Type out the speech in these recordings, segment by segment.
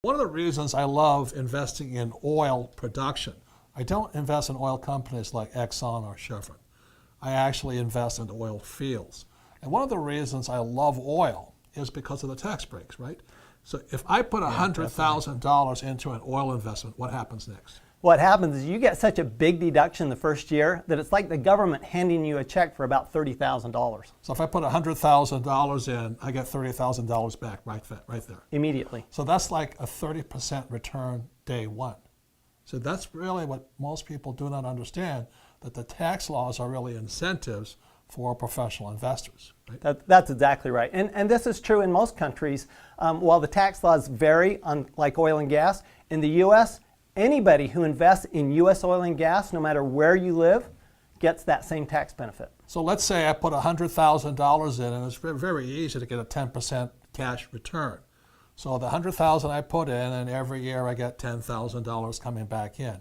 One of the reasons I love investing in oil production, I don't invest in oil companies like Exxon or Chevron. I actually invest in oil fields. And one of the reasons I love oil is because of the tax breaks, right? So if I put $100,000 into an oil investment, what happens next? What happens is you get such a big deduction the first year that it's like the government handing you a check for about $30,000. So if I put $100,000 in, I get $30,000 back right there. Immediately. So that's like a 30% return day one. So that's really what most people do not understand, that the tax laws are really incentives for professional investors. Right? That's exactly right. And this is true in most countries. While the tax laws vary, like oil and gas, in the U.S., anybody who invests in U.S. oil and gas, no matter where you live, gets that same tax benefit. So let's say I put $100,000 in, and it's very easy to get a 10% cash return. So the $100,000 I put in, and every year I get $10,000 coming back in.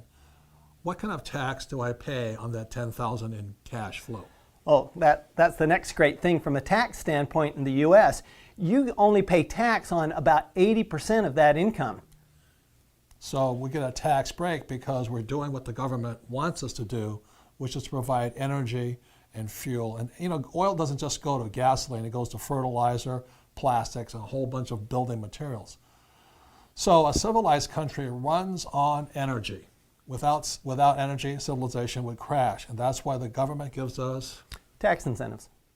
What kind of tax do I pay on that $10,000 in cash flow? Oh, that's the next great thing from a tax standpoint in the U.S. You only pay tax on about 80% of that income. So we get a tax break because we're doing what the government wants us to do, which is to provide energy and fuel. And oil doesn't just go to gasoline, it goes to fertilizer, plastics, and a whole bunch of building materials. So a civilized country runs on energy. Without energy, civilization would crash. And that's why the government gives us tax incentives.